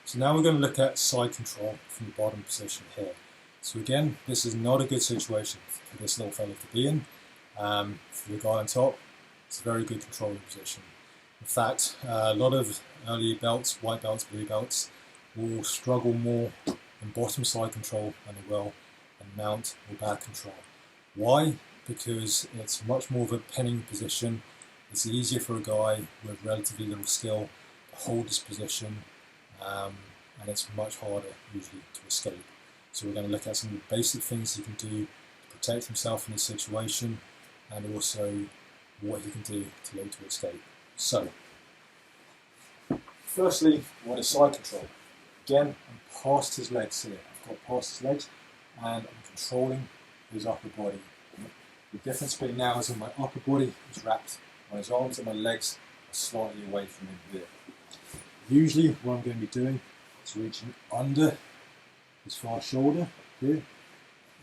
So now we're going to look at side control from the bottom position here. So again, this is not a good situation for this little fellow to be in. For the guy on top, it's a very good controlling position. In fact, a lot of early belts, white belts, blue belts, will struggle more in bottom side control than they will in mount or back control. Why? Because it's much more of a pinning position. It's easier for a guy with relatively little skill to hold this position, and it's much harder usually to escape. So we're going to look at some of the basic things he can do to protect himself in this situation, and also what he can do to look to escape. So, firstly, what is side control? Again, I'm past his legs here. I've got past his legs, and I'm controlling his upper body. The difference between now is that my upper body is wrapped on his arms and my legs are slightly away from him here. Usually what I'm going to be doing is reaching under his far shoulder here,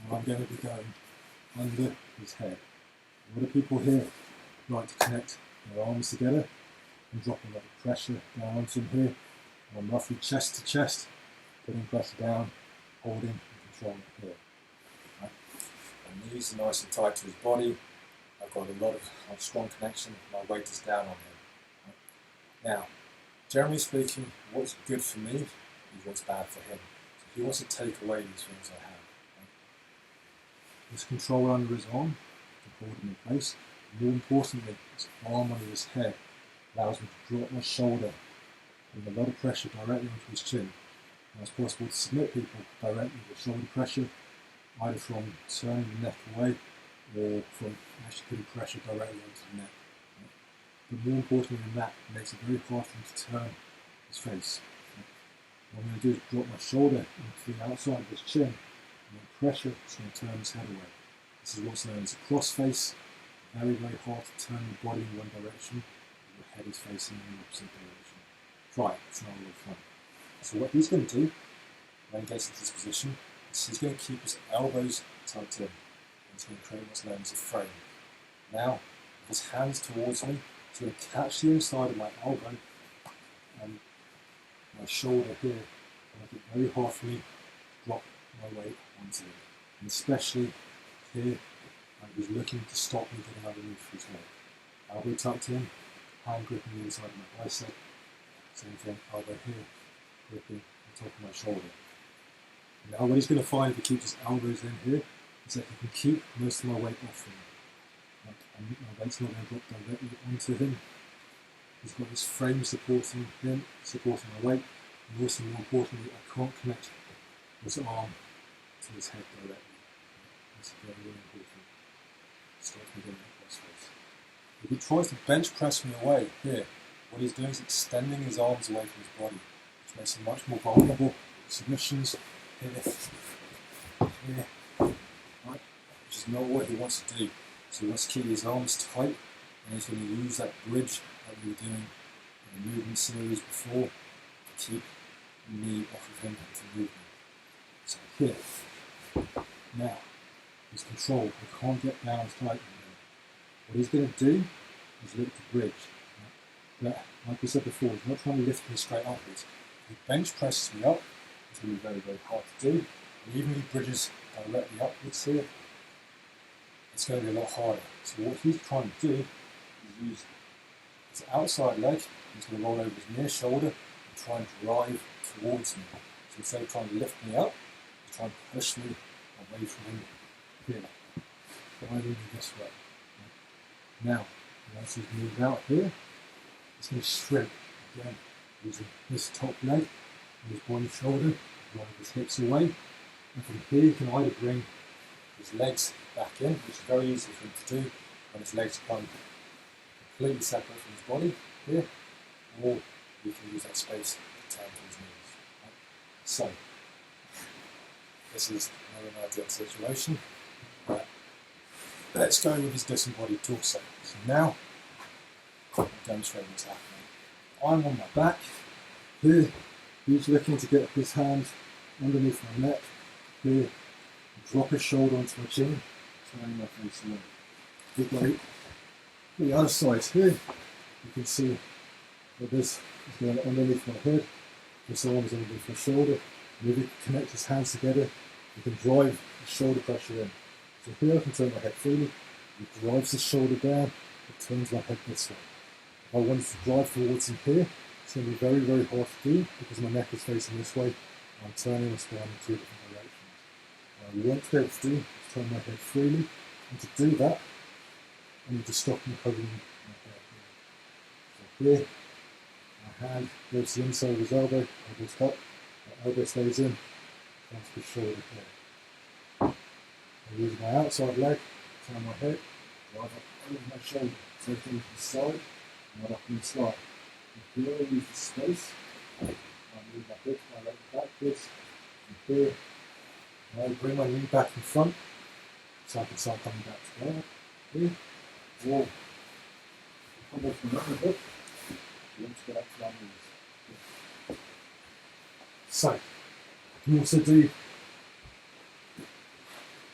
and I'm going to be going under his head. A lot of people here like to connect their arms together and dropping a lot of pressure down onto him here. And I'm roughly chest to chest, putting pressure down, holding and controlling here. Right. My knees are nice and tight to his body. I've got a lot of strong connection. My weight is down on him. Right. Now, generally speaking, what's good for me is what's bad for him. So he wants to take away these things I have. Right. This control under his arm to hold him in place. More importantly, his arm under his head allows me to drop my shoulder, putting a lot of pressure directly onto his chin. Now it's possible to submit people directly with shoulder pressure, either from turning the neck away or from actually putting pressure directly onto the neck. But more importantly than that, it makes it very hard for him to turn his face. What I'm going to do is drop my shoulder into the outside of his chin, and then pressure is going to turn his head away. This is what's known as a cross face. Very, very hard to turn the body in one direction, and your head is facing in the opposite direction. Try it, it's not a lot of fun. So what he's going to do when he gets into this position is he's going to keep his elbows tucked in. And he's going to create what's known as a frame. Now, with his hands towards me, he's going to catch the inside of my elbow and my shoulder here, and make it very hard for me to drop my weight onto him. And especially here, he's looking to stop me getting underneath his leg. Elbow tucked in, hand gripping the inside of my bicep. Same thing, elbow here, gripping on top of my shoulder. Now what he's going to find if he keeps his elbows in here is that he can keep most of my weight off him. My weight's not going to drop directly onto him. He's got this frame supporting him, supporting my weight, and also more importantly, I can't connect his arm to his head directly. That's very, very important. Starts me getting that cross face. If he tries to bench press me away here, what he's doing is extending his arms away from his body, which makes him much more vulnerable to submissions here, right? Which is not what he wants to do. So he wants to keep his arms tight, and he's going to use that bridge that we were doing in the movement series before to keep me off of him and to move him. So here, now, his control, I can't get down as tight on him. What he's going to do is look to bridge. But like we said before, he's not trying to lift me straight upwards. If he bench presses me up, it's going to be very, very hard to do. And even if he bridges directly upwards here, it's going to be a lot harder. So what he's trying to do is use his outside leg, he's going to roll over his near shoulder and try and drive towards me. So instead of trying to lift me up, he's trying to push me away from him here, driving me this way. Now, once he's moved out here, he's going to shrimp again, using his top leg and his one shoulder, drive his hips away, and from here he can either bring his legs back in, which is very easy for him to do when his legs come completely separate from his body here, or we can use that space to turn to his knees. Right? So, this is another ideal situation. Right. Let's go with his disembodied torso. So now, I'll demonstrate what's happening. I'm on my back. Here, he's looking to get his hand underneath my neck. Here, drop his shoulder onto my chin, turning my face away. Big weight. The other side here, you can see that this is going underneath my head, This arm is underneath my shoulder, and if you connect his hands together, you can drive the shoulder pressure in. So here I can turn my head freely, it drives the shoulder down, it turns my head this way. If I wanted to drive towards him here, it's going to be very, very hard to do because my neck is facing this way, and I'm turning my spine in two different directions. What I want to be able to do is turn my head freely, and to do that, I need to stop and cover my head here. So here, my hand goes to the inside of his elbow, elbow's up, my elbow stays in, comes to the shoulder here. I use my outside leg, turn my head, drive up over my shoulder, so things to the side, and up and slide. And here I use the space, I move my hips, my leg backwards, and here, I bring my knee back in front, so I can start coming back together. Here, or come off my other hip, you want to get up to my knees. So, you can also do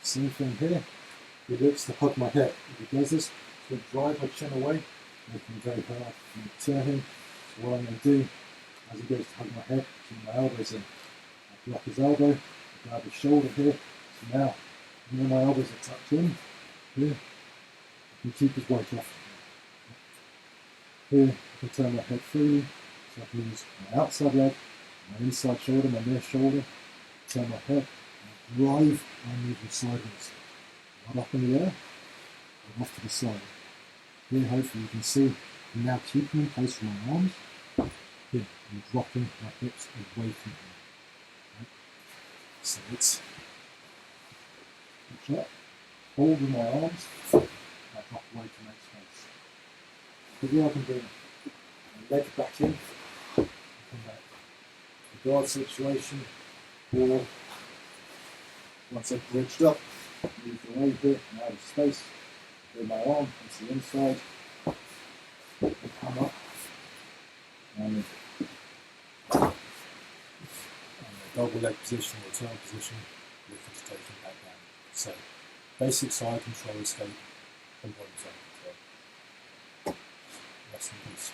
same thing here. He looks to hug my head. If he does this, it's going to drive my chin away, making it very hard for me to turn him. So what I'm going to do, as he goes to hug my head, keep my elbows in. I block his elbow, grab his shoulder here. So now, when my elbows are tucked in, here, I can keep his weight off. Here, I can turn my head freely, so I can use my outside leg, my inside shoulder, my near shoulder, turn my head, and drive and move him sideways. Not up in the air, but off to the side. Here, hopefully you can see, I'm now keeping him close to my arms. Here, I'm dropping my hips away from him. Right? So it's hold with my arms, and I drop away to make space. But here I can bring my leg back in, and come back. The guard situation, or once I've bridged up, move away here, and out of space, bring my arm onto the inside, and come up, and a double leg position, or turn position, looking to take him back down. So, basic side control escape, and bottom side control. Rest in peace.